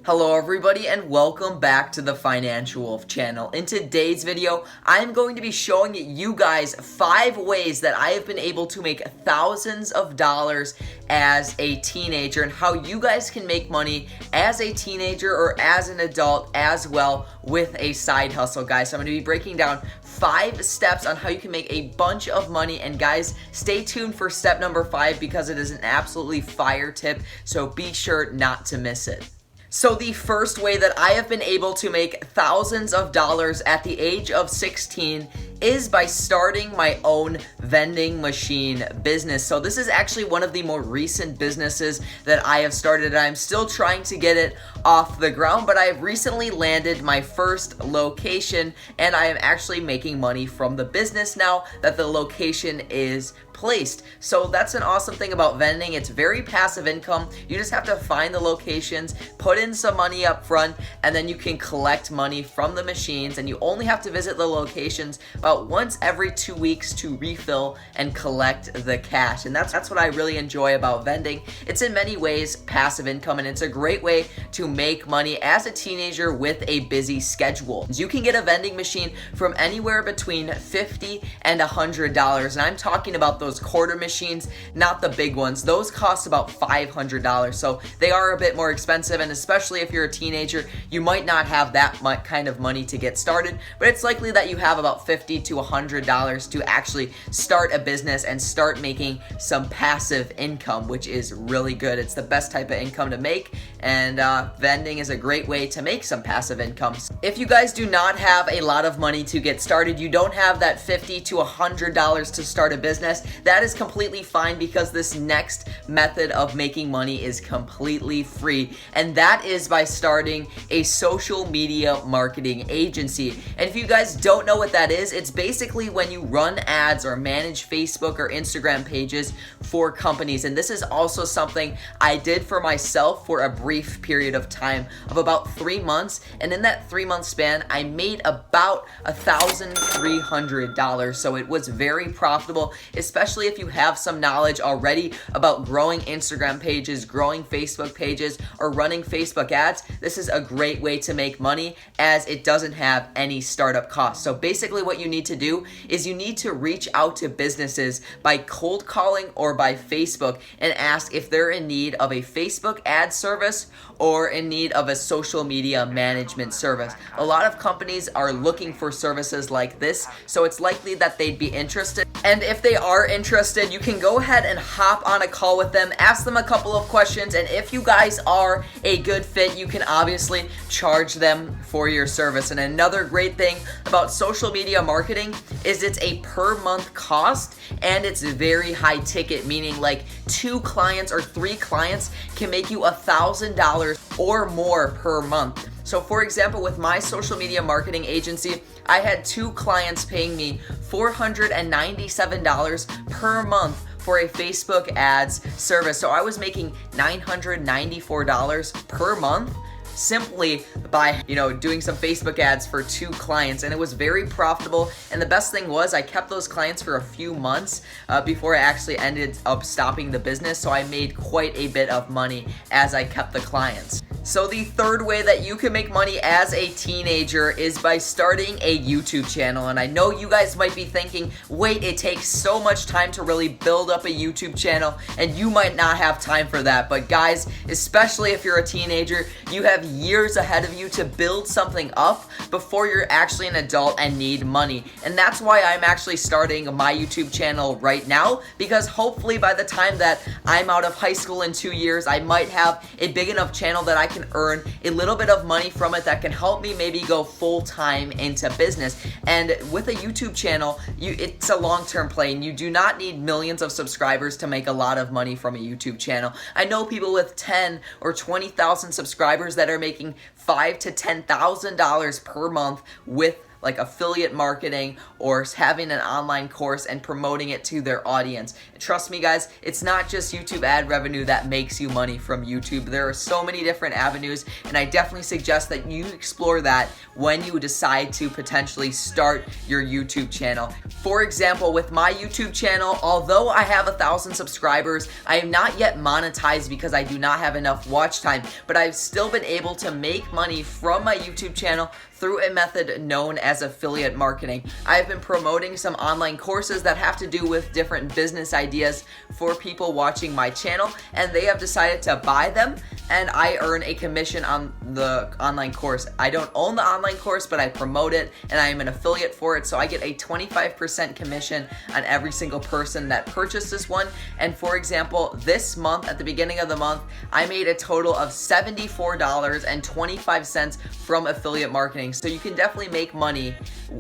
Hello everybody and welcome back to the Financial Wolf channel. In today's video, I'm going to be showing you guys 5 ways that I have been able to make thousands of dollars as a teenager and how you guys can make money as a teenager or as an adult as well with a side hustle, guys. So I'm going to be breaking down 5 steps on how you can make a bunch of money, and guys, stay tuned for step number 5 because it is an absolutely fire tip, so be sure not to miss it. So the first way that I have been able to make thousands of dollars at the age of 16 is by starting my own vending machine business. So this is actually one of the more recent businesses that I have started. I'm still trying to get it off the ground, but I have recently landed my first location and I am actually making money from the business now that the location is placed. So that's an awesome thing about vending. It's very passive income. You just have to find the locations, put in some money up front, and then you can collect money from the machines, and you only have to visit the locations about once every 2 weeks to refill and collect the cash. And that's what I really enjoy about vending. It's in many ways passive income, and it's a great way to make money as a teenager with a busy schedule. You can get a vending machine from anywhere between $50 and $100, and I'm talking about those quarter machines, not the big ones. Those cost about $500, so they are a bit more expensive, and especially if you're a teenager, you might not have that much kind of money to get started, but it's likely that you have about $50 to $100 to actually start a business and start making some passive income, which is really good. It's the best type of income to make, and vending is a great way to make some passive income. If you guys do not have a lot of money to get started, you don't have that $50 to $100 to start a business, that is completely fine because this next method of making money is completely free, and that is by starting a social media marketing agency. And if you guys don't know what that is, it's basically when you run ads or manage Facebook or Instagram pages for companies. And this is also something I did for myself for a brief period of time of about 3 months, and in that 3-month span I made about $1,300. So it was very profitable, especially if you have some knowledge already about growing Instagram pages, growing Facebook pages, or running Facebook ads. This is a great way to make money as it doesn't have any startup costs. So basically what you need to do is you need to reach out to businesses by cold calling or by Facebook and ask if they're in need of a Facebook ad service or in need of a social media management service. A lot of companies are looking for services like this, so it's likely that they'd be interested. And if they are interested, you can go ahead and hop on a call with them, ask them a couple of questions, and if you guys are a good fit, you can obviously charge them for your service. And another great thing about social media marketing is it's a per month cost, and it's very high ticket, meaning like 2 clients or 3 clients can make you $1,000 or more per month. So for example, with my social media marketing agency, I had 2 clients paying me $497 per month for a Facebook ads service. So I was making $994 per month simply by, doing some Facebook ads for 2 clients, and it was very profitable. And the best thing was I kept those clients for a few months before I actually ended up stopping the business, so I made quite a bit of money as I kept the clients. So the third way that you can make money as a teenager is by starting a YouTube channel. And I know you guys might be thinking, wait, it takes so much time to really build up a YouTube channel, and you might not have time for that. But guys, especially if you're a teenager, you have years ahead of you to build something up before you're actually an adult and need money. And that's why I'm actually starting my YouTube channel right now, because hopefully by the time that I'm out of high school in 2 years, I might have a big enough channel that I can earn a little bit of money from it that can help me maybe go full-time into business. And with a YouTube channel, it's a long-term play, and you do not need millions of subscribers to make a lot of money from a YouTube channel. I know people with 10 or 20,000 subscribers that are making $5,000 to $10,000 per month with like affiliate marketing or having an online course and promoting it to their audience. And trust me guys, it's not just YouTube ad revenue that makes you money from YouTube. There are so many different avenues, and I definitely suggest that you explore that when you decide to potentially start your YouTube channel. For example, with my YouTube channel, although I have 1,000 subscribers, I am not yet monetized because I do not have enough watch time, but I've still been able to make money from my YouTube channel through a method known as affiliate marketing. I've been promoting some online courses that have to do with different business ideas for people watching my channel, and they have decided to buy them, and I earn a commission on the online course. I don't own the online course, but I promote it, and I am an affiliate for it, so I get a 25% commission on every single person that purchases one. And for example, this month, at the beginning of the month, I made a total of $74.25 from affiliate marketing. So you can definitely make money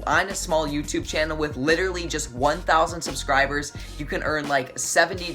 on a small YouTube channel with literally just 1,000 subscribers. You can earn like $70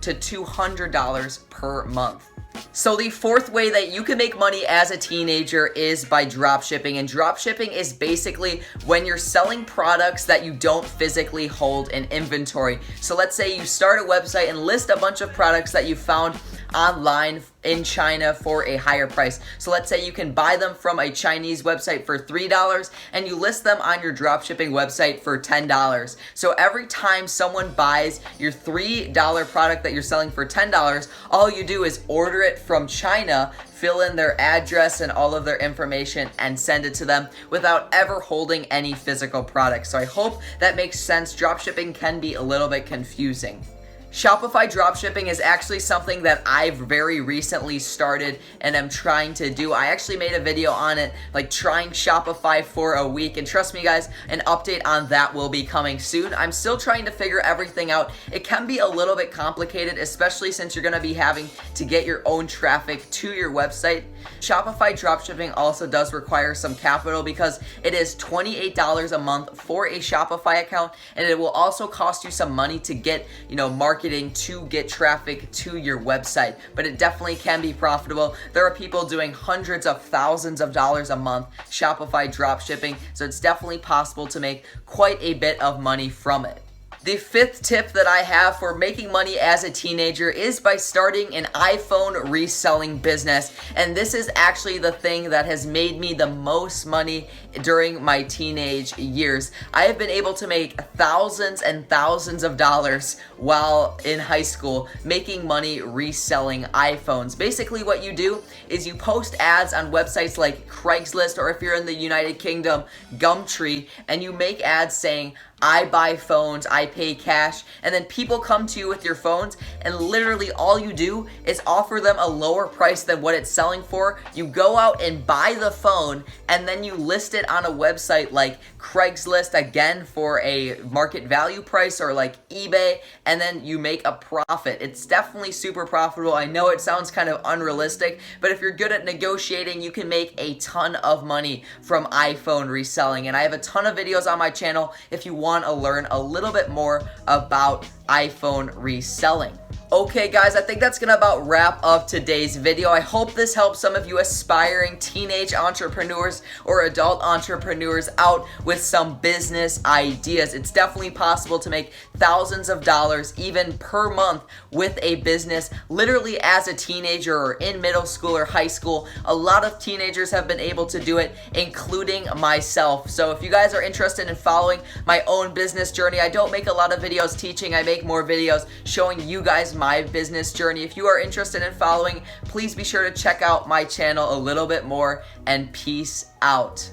to $200 per month. So the fourth way that you can make money as a teenager is by dropshipping. And dropshipping is basically when you're selling products that you don't physically hold in inventory. So let's say you start a website and list a bunch of products that you found online in China for a higher price. So let's say you can buy them from a Chinese website for $3 and you list them on your dropshipping website for $10. So every time someone buys your $3 product that you're selling for $10, all you do is order it from China, fill in their address and all of their information, and send it to them without ever holding any physical product. So I hope that makes sense. Dropshipping can be a little bit confusing. Shopify dropshipping is actually something that I've very recently started and am trying to do. I actually made a video on it, like trying Shopify for a week, and trust me guys, an update on that will be coming soon. I'm still trying to figure everything out. It can be a little bit complicated, especially since you're going to be having to get your own traffic to your website. Shopify dropshipping also does require some capital because it is $28 a month for a Shopify account, and it will also cost you some money to get, marketing to get traffic to your website, but it definitely can be profitable. There are people doing hundreds of thousands of dollars a month Shopify dropshipping, so it's definitely possible to make quite a bit of money from it. The fifth tip that I have for making money as a teenager is by starting an iPhone reselling business. And this is actually the thing that has made me the most money during my teenage years. I have been able to make thousands and thousands of dollars while in high school making money reselling iPhones. Basically what you do is you post ads on websites like Craigslist, or if you're in the United Kingdom, Gumtree, and you make ads saying, I buy phones, I pay cash, and then people come to you with your phones, and literally all you do is offer them a lower price than what it's selling for. You go out and buy the phone, and then you list it on a website like Craigslist, again for a market value price, or like eBay, and then you make a profit. It's definitely super profitable. I know it sounds kind of unrealistic, but if you're good at negotiating, you can make a ton of money from iPhone reselling. And I have a ton of videos on my channel if you want to learn a little bit more about iPhone reselling. Okay guys, I think that's gonna about wrap up today's video. I hope this helps some of you aspiring teenage entrepreneurs or adult entrepreneurs out with some business ideas. It's definitely possible to make thousands of dollars even per month with a business literally as a teenager or in middle school or high school. A lot of teenagers have been able to do it, including myself. So if you guys are interested in following my own business journey, I don't make a lot of videos teaching. I make more videos showing you guys my business journey. If you are interested in following, please be sure to check out my channel a little bit more, and peace out.